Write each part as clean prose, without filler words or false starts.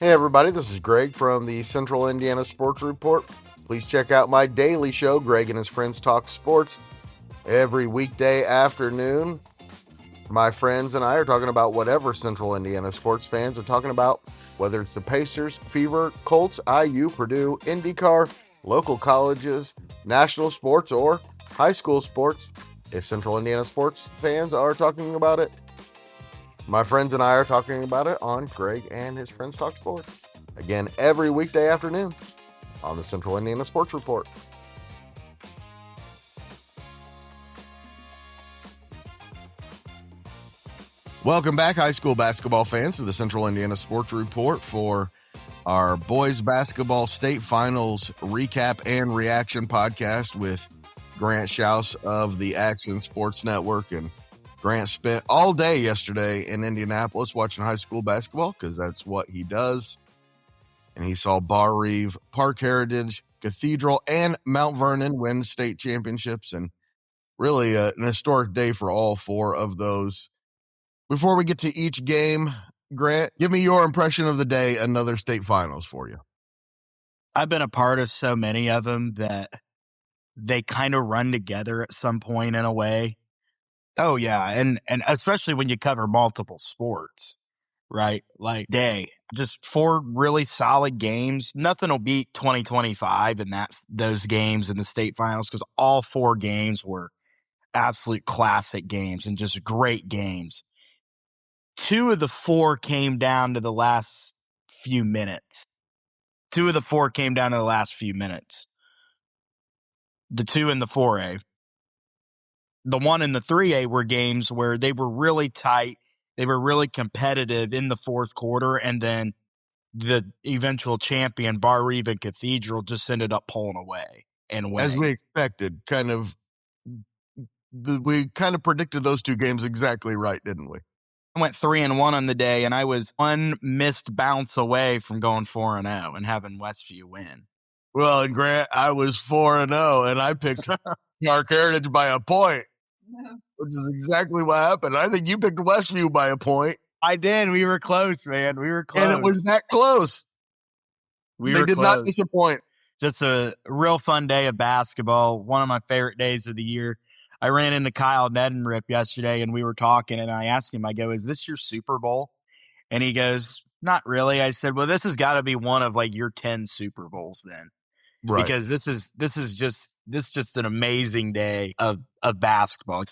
Hey everybody, this is Greg from the Central Indiana Sports Report. Please check out my daily show, Greg and his friends talk sports, every weekday afternoon. My friends and I are talking about whatever Central Indiana sports fans are talking about, whether it's the Pacers, Fever, Colts, IU, Purdue, IndyCar, local colleges, national sports, or high school sports. If Central Indiana sports fans are talking about it, my friends and I are talking about it on Greg and his friends talk sports. Again, every weekday afternoon on the Central Indiana Sports Report. Welcome back, high school basketball fans, to the Central Indiana Sports Report for our boys basketball state finals recap and reaction podcast with Grant Shouse of the Action Sports Network. And Grant spent all day yesterday in Indianapolis watching high school basketball because that's what he does. And he saw Barr-Reeves, Parke Heritage, Cathedral, and Mount Vernon win state championships. And really an historic day for all four of those. Before we get to each game, Grant, give me your impression of the day, another state finals for you. I've been a part of so many of them that they kind of run together at some point in a way. Oh, yeah. And especially when you cover multiple sports, right? Like just four really solid games. Nothing will beat 2025 and those games in the state finals because all four games were absolute classic games and just great games. Two of the four came down to the last few minutes. The two in the 4A. The one in the 3A were games where they were really tight. They were really competitive in the fourth quarter. And then the eventual champion, Barr-Reeves and Cathedral, just ended up pulling away and winning. As we expected, we kind of predicted those two games exactly right, didn't we? I went 3-1 on the day, and I was one missed bounce away from going 4-0 and having Westview win. Well, and Grant, I was 4-0, and I picked Parke Heritage by a point, which is exactly what happened. I think you picked Westview by a point. I did. We were close, man. We were close. And it was that close. They did not disappoint. Just a real fun day of basketball. One of my favorite days of the year. I ran into Kyle Nedenrip yesterday, and we were talking, and I asked him, I go, is this your Super Bowl? And he goes, not really. I said, well, this has got to be one of like your 10 Super Bowls then. Right. Because this is just an amazing day of basketball.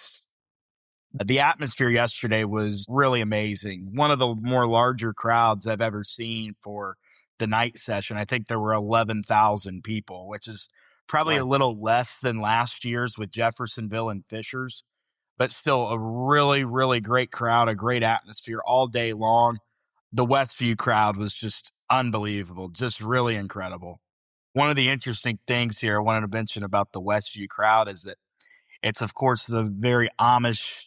The atmosphere yesterday was really amazing. One of the more larger crowds I've ever seen for the night session. I think there were 11,000 people, which is probably a little less than last year's with Jeffersonville and Fishers, but still a really, really great crowd, a great atmosphere all day long. The Westview crowd was just unbelievable, just really incredible. One of the interesting things here I wanted to mention about the Westview crowd is that it's, of course, the very Amish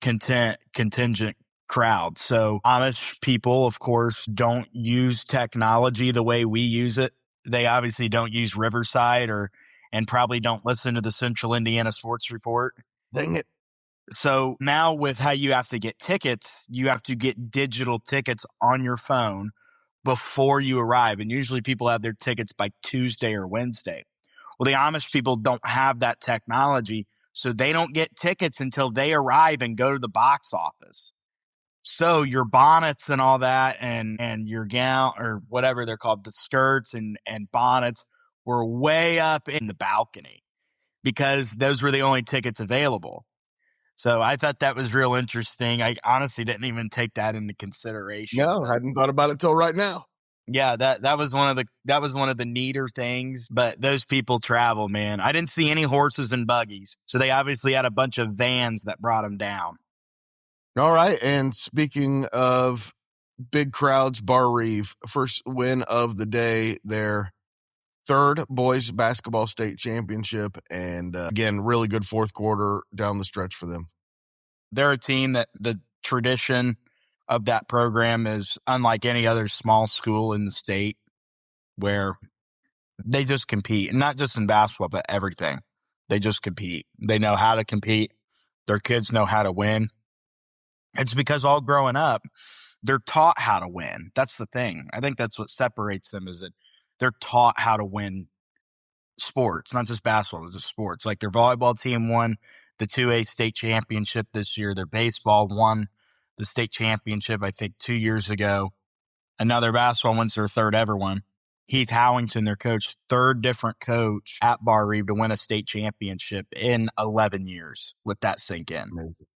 contingent crowd. So Amish people, of course, don't use technology the way we use it. They obviously don't use Riverside and probably don't listen to the Central Indiana Sports Report. Dang it. So now with how you have to get tickets, you have to get digital tickets on your phone before you arrive. And usually people have their tickets by Tuesday or Wednesday. Well, the Amish people don't have that technology, so they don't get tickets until they arrive and go to the box office. So your bonnets and all that and your gown or whatever they're called, the skirts and bonnets were way up in the balcony because those were the only tickets available. So I thought that was real interesting. I honestly didn't even take that into consideration. No, I hadn't thought about it till right now. Yeah, that was one of the neater things. But those people travel, man. I didn't see any horses and buggies, so they obviously had a bunch of vans that brought them down. All right, and speaking of big crowds, Barr-Reeves, first win of the day, their third boys basketball state championship, and again, really good fourth quarter down the stretch for them. They're a team that the tradition of that program is unlike any other small school in the state, where they just compete, and not just in basketball, but everything. They just compete. They know how to compete. Their kids know how to win. It's because all growing up, they're taught how to win. That's the thing. I think that's what separates them, is that they're taught how to win sports, not just basketball, just sports. Like their volleyball team won the 2A state championship this year. Their baseball won the state championship, I think, 2 years ago. And now their basketball wins their third ever one. Heath Howington, their coach, third different coach at Barr-Reeves to win a state championship in 11 years. Let that sink in. Amazing.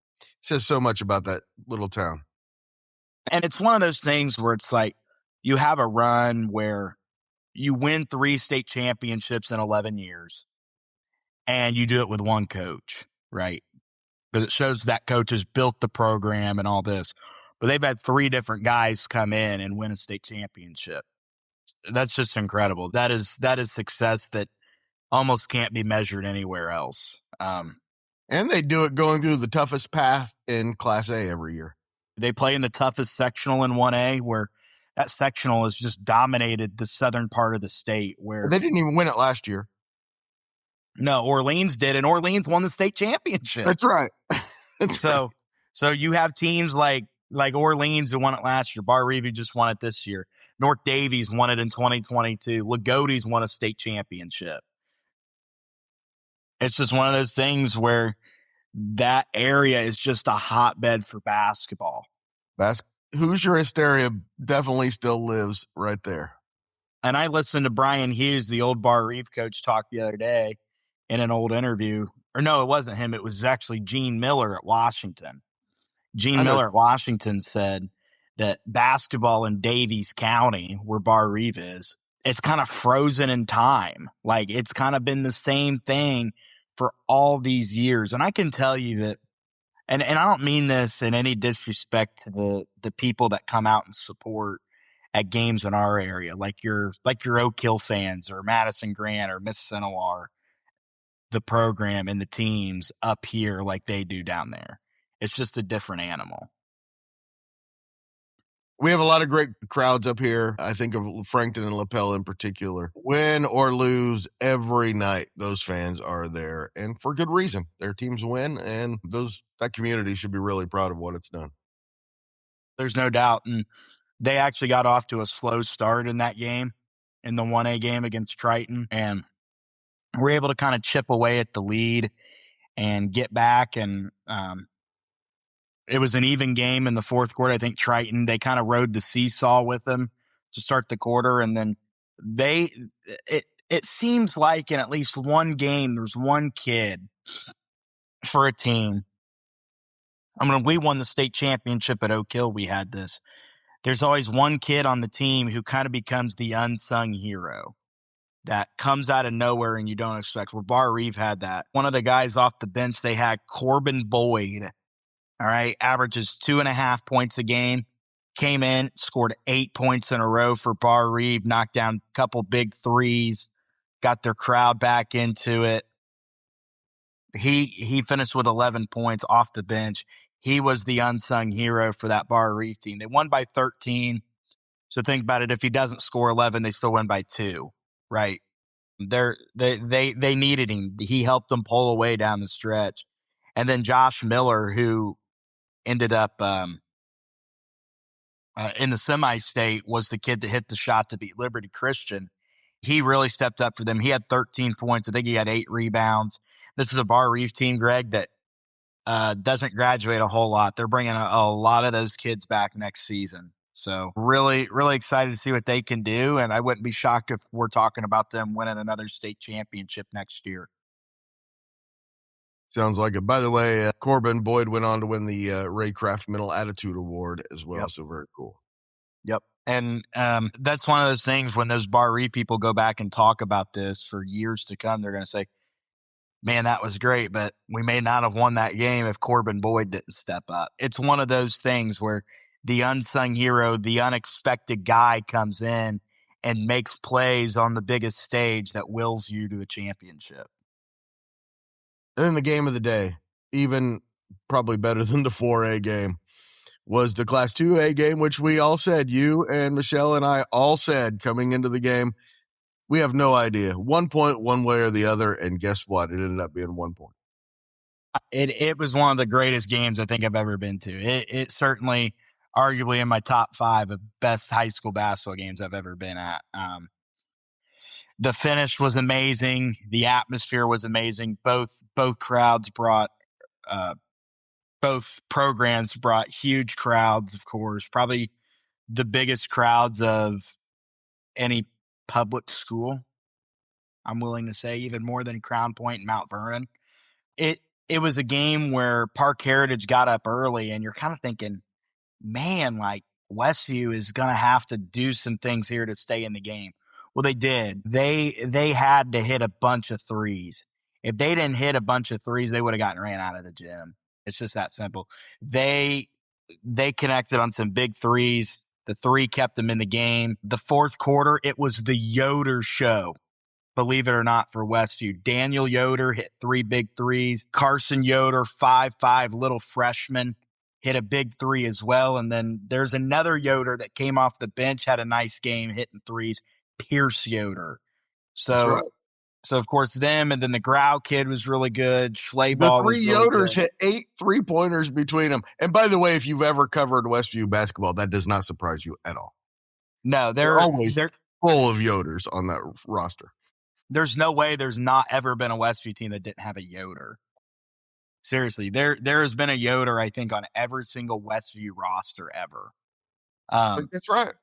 Says so much about that little town. And it's one of those things where it's like you have a run where you win 3 state championships in 11 years and you do it with one coach, right? Because it shows that coach has built the program and all this. But they've had 3 different guys come in and win a state championship. That's just incredible. That is success that almost can't be measured anywhere else. And they do it going through the toughest path in Class A every year. They play in the toughest sectional in 1A, where that sectional has just dominated the southern part of the state. Where they didn't even win it last year. No, Orleans did, and Orleans won the state championship. That's right. So you have teams like Orleans who won it last year. Barr-Reeves just won it this year. North Davies won it in 2022. Lagode's won a state championship. It's just one of those things where that area is just a hotbed for basketball. Hoosier hysteria definitely still lives right there. And I listened to Brian Hughes, the old Barr-Reeves coach, talk the other day in an old interview. Or no, it wasn't him. It was actually Gene Miller at Washington. Gene Miller at Washington said that basketball in Davies County, where Barr-Reeves is, it's kind of frozen in time. Like it's kind of been the same thing for all these years. And I can tell you that, and I don't mean this in any disrespect to the people that come out and support at games in our area, like your Oak Hill fans or Madison Grant or Miss Sinawar, the program and the teams up here like they do down there. It's just a different animal. We have a lot of great crowds up here. I think of Frankton and Lapel in particular. Win or lose, every night those fans are there, and for good reason. Their teams win, and that community should be really proud of what it's done. There's no doubt. And they actually got off to a slow start in that game, in the 1A game against Triton, and were able to kind of chip away at the lead and get back. And it was an even game in the fourth quarter. I think Triton, they kind of rode the seesaw with them to start the quarter. And then it seems like in at least one game, there's one kid for a team. I mean, we won the state championship at Oak Hill. We had this. There's always one kid on the team who kind of becomes the unsung hero that comes out of nowhere and you don't expect. Well, Barr-Reeves had that. One of the guys off the bench, they had Corbin Boyd. All right, averages 2.5 points a game. Came in, scored 8 points in a row for Barr-Reeves, knocked down a couple big threes, got their crowd back into it. He finished with 11 points off the bench. He was the unsung hero for that Barr-Reeves team. They won by 13. So think about it. If he doesn't score 11, they still win by 2, right? They needed him. He helped them pull away down the stretch. And then Josh Miller, who ended up in the semi-state, was the kid that hit the shot to beat Liberty Christian. He really stepped up for them. He had 13 points. I think he had 8 rebounds. This is a Barr-Reeves team, Greg, that doesn't graduate a whole lot. They're bringing a lot of those kids back next season. So really, really excited to see what they can do. And I wouldn't be shocked if we're talking about them winning another state championship next year. Sounds like it. By the way, Corbin Boyd went on to win the Raycraft Mental Attitude Award as well. Yep. So very cool. Yep. And that's one of those things when those Barr-Reeves people go back and talk about this for years to come, they're going to say, man, that was great, but we may not have won that game if Corbin Boyd didn't step up. It's one of those things where the unsung hero, the unexpected guy comes in and makes plays on the biggest stage that wills you to a championship. And then the game of the day, even probably better than the 4A game, was the Class 2A game, which we all said, you and Michelle and I all said coming into the game, we have no idea. 1 point, one way or the other, and guess what? It ended up being 1 point. It was one of the greatest games I think I've ever been to. It certainly arguably in my top 5 of best high school basketball games I've ever been at. The finish was amazing. The atmosphere was amazing. Both crowds brought, both programs brought huge crowds, of course, probably the biggest crowds of any public school. I'm willing to say even more than Crown Point and Mount Vernon. It was a game where Parke Heritage got up early, and you're kind of thinking, man, like Westview is going to have to do some things here to stay in the game. Well, they did. They had to hit a bunch of threes. If they didn't hit a bunch of threes, they would have gotten ran out of the gym. It's just that simple. They connected on some big threes. The 3 kept them in the game. The fourth quarter, it was the Yoder show. Believe it or not, for Westview. Daniel Yoder hit 3 big threes. Carson Yoder, 5'5", little freshman, hit a big 3 as well. And then there's another Yoder that came off the bench, had a nice game hitting threes, Pierce Yoder. So, right. So of course them, and then the Grau kid was really good. Schleyball The 3 was really Yoders good. hit 8 3-pointers between them. And by the way, if you've ever covered Westview basketball, that does not surprise you at all. No, they're always full of Yoders on that roster. There's no way there's not ever been a Westview team that didn't have a Yoder. Seriously, there has been a Yoder, I think, on every single Westview roster ever. That's right.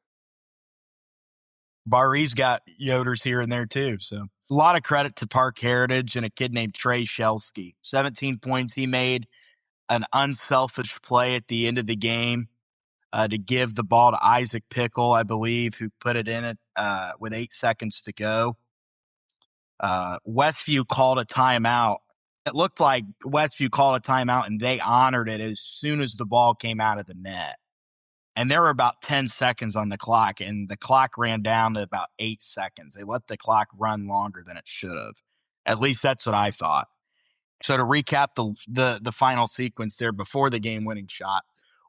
Barr-Reeves got Yoders here and there too. So a lot of credit to Parke Heritage and a kid named Trey Shelsky. 17 points he made, an unselfish play at the end of the game to give the ball to Isaac Pickle, I believe, who put it in it with 8 seconds to go. Westview called a timeout. It looked like Westview called a timeout, and they honored it as soon as the ball came out of the net. And there were about 10 seconds on the clock, and the clock ran down to about 8 seconds. They let the clock run longer than it should have. At least that's what I thought. So to recap the final sequence there before the game-winning shot,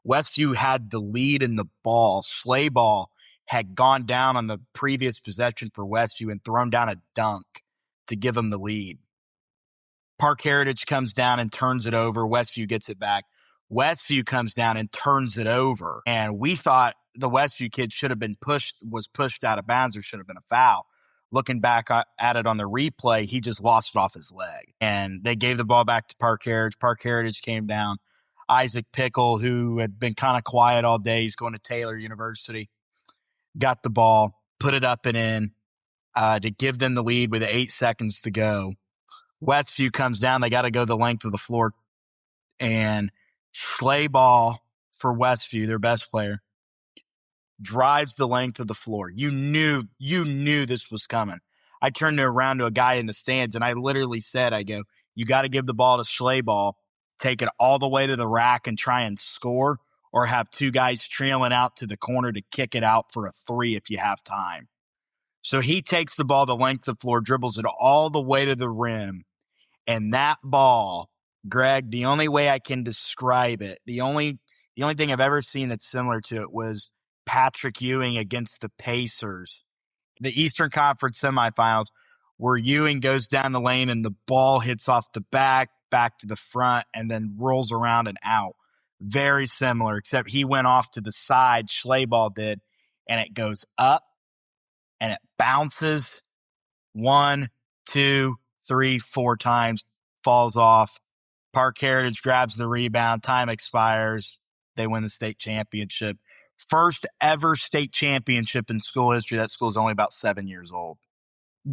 Westview had the lead in the ball. Schleyball had gone down on the previous possession for Westview and thrown down a dunk to give them the lead. Parke Heritage comes down and turns it over. Westview gets it back. Westview comes down and turns it over. And we thought the Westview kid was pushed out of bounds. There should have been a foul. Looking back at it on the replay, he just lost it off his leg. And they gave the ball back to Parke Heritage. Parke Heritage came down. Isaac Pickle, who had been kind of quiet all day, he's going to Taylor University, got the ball, put it up and in to give them the lead with 8 seconds to go. Westview comes down. They got to go the length of the floor. And Schleyball for Westview, their best player, drives the length of the floor. You knew this was coming. I turned around to a guy in the stands, and I literally said, you got to give the ball to Schleyball, take it all the way to the rack and try and score, or have 2 guys trailing out to the corner to kick it out for a 3 if you have time. So he takes the ball the length of the floor, dribbles it all the way to the rim. And that ball, Greg, the only way I can describe it, the only thing I've ever seen that's similar to it was Patrick Ewing against the Pacers. The Eastern Conference semifinals, where Ewing goes down the lane and the ball hits off the back to the front, and then rolls around and out. Very similar, except he went off to the side, Schleyball did, and it goes up, and it bounces 1, 2, 3, 4 times, falls off. Parke Heritage grabs the rebound. Time expires. They win the state championship. First ever state championship in school history. That school is only about 7 years old.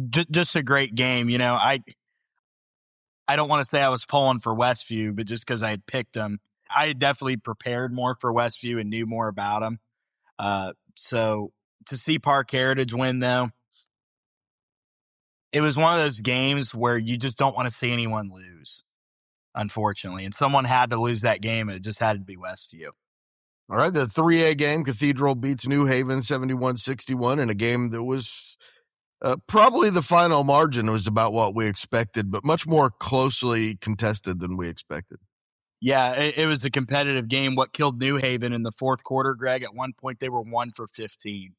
Just a great game. I don't want to say I was pulling for Westview, but just because I had picked them, I had definitely prepared more for Westview and knew more about them. So to see Parke Heritage win, though, it was one of those games where you just don't want to see anyone lose, unfortunately. And someone had to lose that game, and it just had to be Westview. All right, the 3A game, Cathedral beats New Haven 71-61 in a game that was probably the final margin was about what we expected, but much more closely contested than we expected. Yeah, it was a competitive game. What killed New Haven in the fourth quarter, Greg, at one point they were 1 for 15.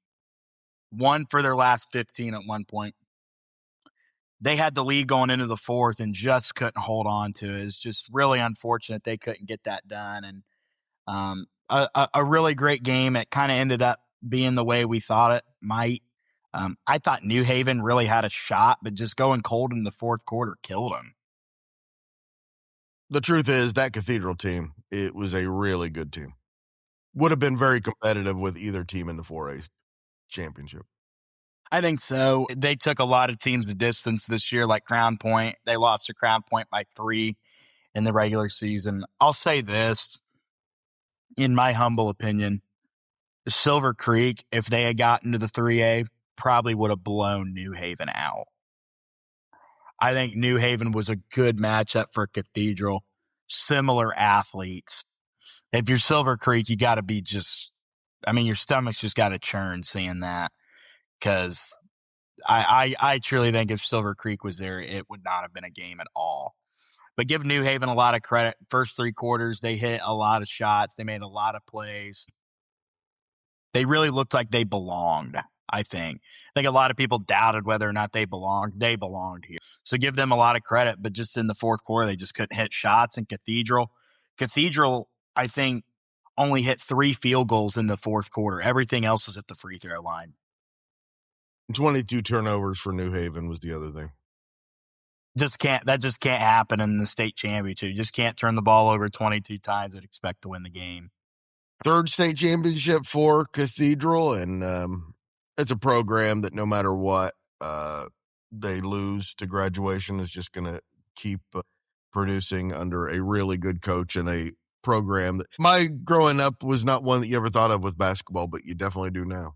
1 for their last 15 at one point. They had the lead going into the fourth and just couldn't hold on to it. It's just really unfortunate they couldn't get that done. And A really great game. It kind of ended up being the way we thought it might. I thought New Haven really had a shot, but just going cold in the fourth quarter killed them. The truth is that Cathedral team, it was a really good team. Would have been very competitive with either team in the 4A championship. I think so. They took a lot of teams the distance this year, like Crown Point. They lost to Crown Point by 3 in the regular season. I'll say this, in my humble opinion, Silver Creek, if they had gotten to the 3A, probably would have blown New Haven out. I think New Haven was a good matchup for Cathedral. Similar athletes. If you're Silver Creek, you got to be your stomach's just got to churn seeing that, because I truly think if Silver Creek was there, it would not have been a game at all. But give New Haven a lot of credit. First 3 quarters, they hit a lot of shots. They made a lot of plays. They really looked like they belonged, I think. I think a lot of people doubted whether or not they belonged. They belonged here. So give them a lot of credit. But just in the fourth quarter, they just couldn't hit shots. And Cathedral, I think, only hit 3 field goals in the fourth quarter. Everything else was at the free throw line. 22 turnovers for New Haven was the other thing. That just can't happen in the state championship. You just can't turn the ball over 22 times and expect to win the game. 3rd state championship for Cathedral, and it's a program that no matter what they lose to graduation is just going to keep producing under a really good coach and a program that my growing up was not one that you ever thought of with basketball, but you definitely do now.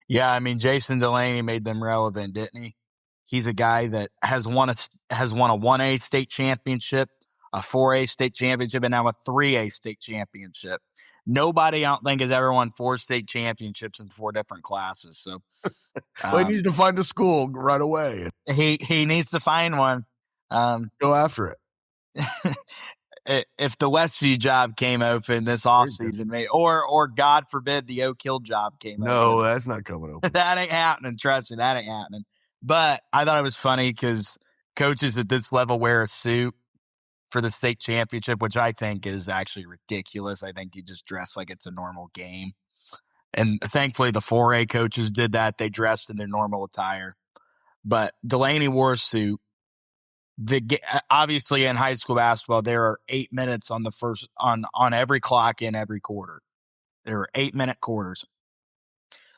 Yeah, Jason Delaney made them relevant, didn't he? He's a guy that has won a 1A state championship, a 4A state championship, and now a 3A state championship. Nobody, I don't think, has ever won 4 state championships in 4 different classes. So, well, he needs to find a school right away. He needs to find one. Go after it. If the Westview job came open this offseason, or God forbid the Oak Hill job came open. No, that's not coming open. That ain't happening. Trust me, that ain't happening. But I thought it was funny because coaches at this level wear a suit for the state championship, which I think is actually ridiculous. I think you just dress like it's a normal game. And thankfully, the 4A coaches did that. They dressed in their normal attire. But Delaney wore a suit. Obviously, in high school basketball, there are 8 minutes on every clock in every quarter. There are 8-minute quarters.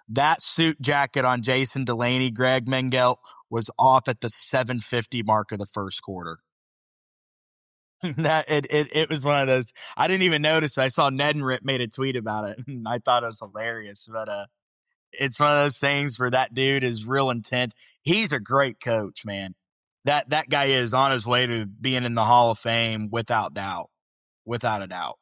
That suit jacket on Jason Delaney, Greg Mengelt, was off at the 7:50 mark of the first quarter. It was one of those. I didn't even notice. I saw Ned and Rip made a tweet about it, and I thought it was hilarious. But it's one of those things where that dude is real intense. He's a great coach, man. That guy is on his way to being in the Hall of Fame without doubt. Without a doubt.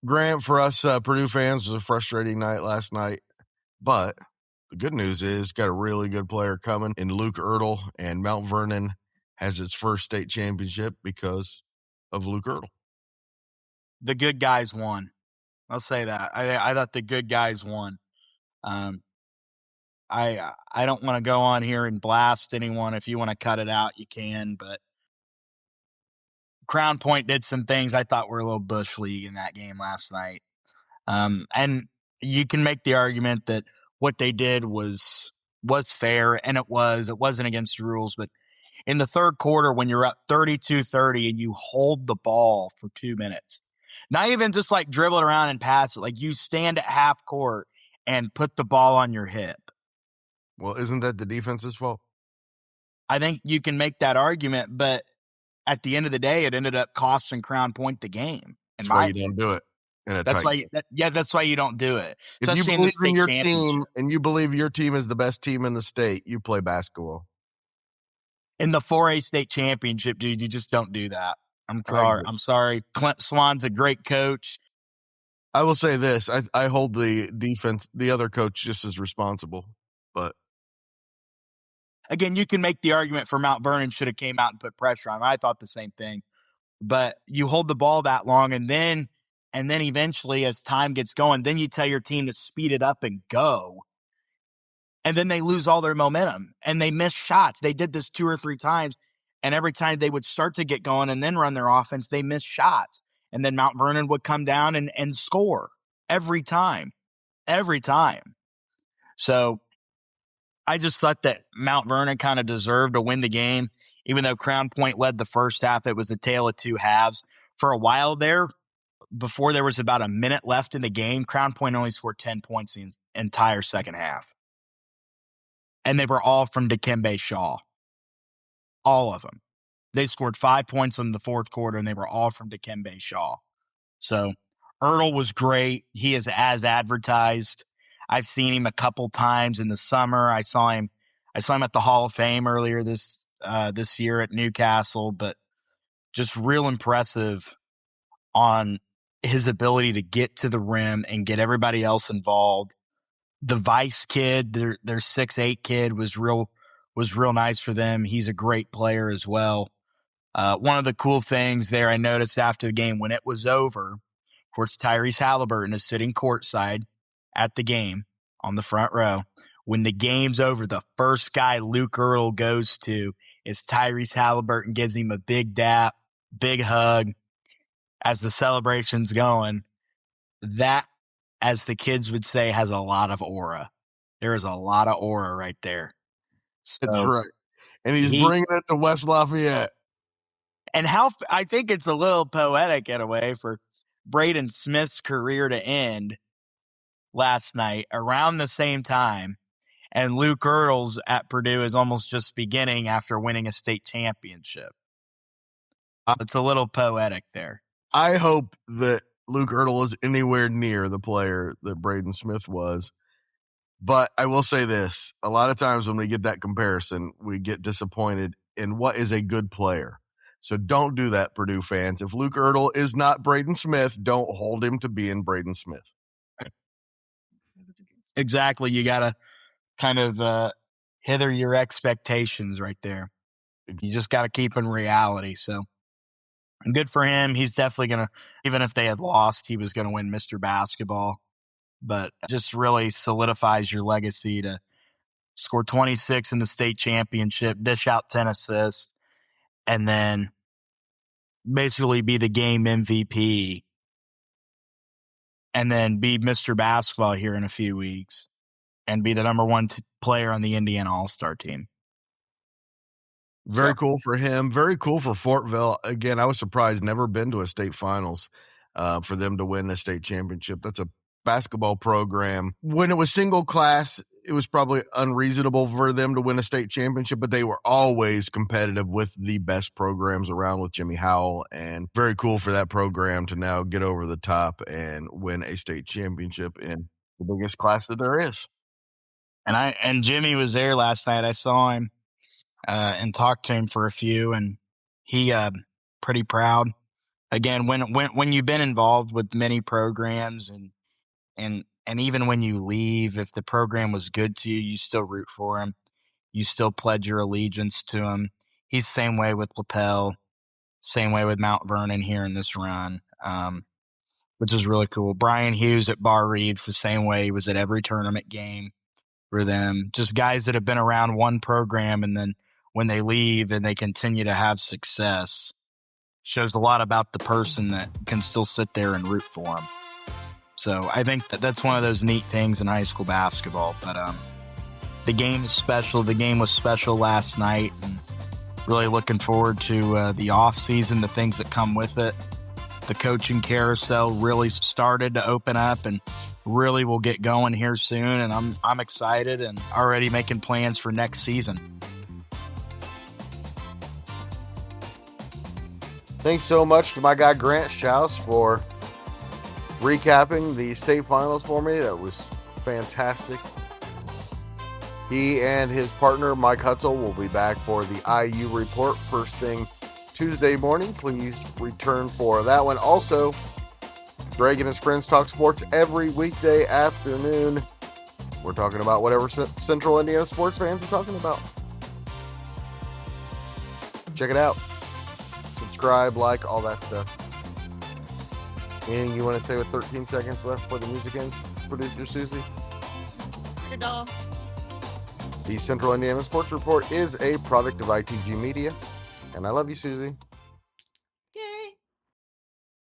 Grant, for us Purdue fans, was a frustrating night last night. But the good news is got a really good player coming in Luke Ertl, and Mount Vernon has its first state championship because of Luke Ertl. The good guys won. I'll say that. I thought the good guys won. I don't want to go on here and blast anyone. If you want to cut it out, you can. But Crown Point did some things I thought were a little bush league in that game last night. And you can make the argument that what they did was fair, and it wasn't against the rules. But in the third quarter, when you're up 32-30 and you hold the ball for 2 minutes, not even just like dribble it around and pass it, like you stand at half court and put the ball on your hip. Well, isn't that the defense's fault? I think you can make that argument, but at the end of the day, it ended up costing Crown Point the game. That's why you don't do it. That's why you don't do it. If you believe in your team and you believe your team is the best team in the state, you play basketball. In the 4A state championship, dude, you just don't do that. I'm sorry. Clint Swan's a great coach. I will say this. I hold the defense, the other coach, just as responsible. But again, you can make the argument for Mount Vernon should have came out and put pressure on. I thought the same thing. But you hold the ball that long, and then eventually, as time gets going, then you tell your team to speed it up and go. And then they lose all their momentum, and they miss shots. They did this 2 or 3 times, And every time they would start to get going and then run their offense, they missed shots. And then Mount Vernon would come down and score every time. So I just thought that Mount Vernon kind of deserved to win the game. Even though Crown Point led the first half, it was a tale of two halves. For a while there, before there was about a minute left in the game, Crown Point only scored 10 points the entire second half. And they were all from Dikembe Shaw. All of them. They scored 5 points in the fourth quarter, and they were all from Dikembe Shaw. So Ertl was great. He is as advertised. I've seen him a couple times in the summer. I saw him at the Hall of Fame earlier this year at Newcastle, but just real impressive on his ability to get to the rim and get everybody else involved. The Vice kid, their 6'8" kid was real nice for them. He's a great player as well. One of the cool things there I noticed after the game when it was over, of course, Tyrese Halliburton is sitting courtside at the game on the front row. When the game's over, the first guy Luke Ertl goes to is Tyrese Halliburton, gives him a big dap, big hug as the celebration's going. That, as the kids would say, has a lot of aura. There is a lot of aura right there. So That's right. And he's bringing it to West Lafayette. And I think it's a little poetic in a way for Braden Smith's career to end last night around the same time. And Luke Ertl's at Purdue is almost just beginning after winning a state championship. It's a little poetic there. I hope that Luke Ertl is anywhere near the player that Braden Smith was. But I will say this, a lot of times when we get that comparison, we get disappointed in what is a good player. So don't do that, Purdue fans. If Luke Ertl is not Braden Smith, don't hold him to being Braden Smith. Exactly. You got to kind of hither your expectations right there. You just got to keep in reality. So good for him. He's definitely going to, even if they had lost, he was going to win Mr. Basketball. But just really solidifies your legacy to score 26 in the state championship, dish out 10 assists, and then basically be the game MVP, and then be Mr. Basketball here in a few weeks, and be the number one player on the Indiana All-Star team. Very cool for him. Very cool for Fortville. Again, I was surprised, never been to a state finals for them to win the state championship. That's a basketball program. When it was single class, it was probably unreasonable for them to win a state championship, but they were always competitive with the best programs around with Jimmy Howell, and very cool for that program to now get over the top and win a state championship in the biggest class that there is. And Jimmy was there last night. I saw him and talked to him for a few, and he pretty proud. Again, when you've been involved with many programs and even when you leave, if the program was good to you, you still root for him. You still pledge your allegiance to him. He's the same way with LaPel, same way with Mount Vernon here in this run, which is really cool. Brian Hughes at Barr-Reeves, the same way. He was at every tournament game for them. Just guys that have been around one program, and then when they leave and they continue to have success, shows a lot about the person that can still sit there and root for them. So I think that's one of those neat things in high school basketball. But the game is special. The game was special last night, and really looking forward to the off season, the things that come with it. The coaching carousel really started to open up, and really will get going here soon. And I'm excited and already making plans for next season. Thanks so much to my guy Grant Shouse for recapping the state finals for me. That was fantastic. He and his partner Mike Hutzel will be back for the IU report first thing Tuesday morning. Please return for that one. Also, Greg and his friends talk sports every weekday afternoon. We're talking about whatever Central Indiana sports fans are talking about. Check it out. Subscribe, like, all that stuff. Anything you want to say with 13 seconds left before the music ends, producer Susie? The Central Indiana Sports Report is a product of ITG Media. And I love you, Susie.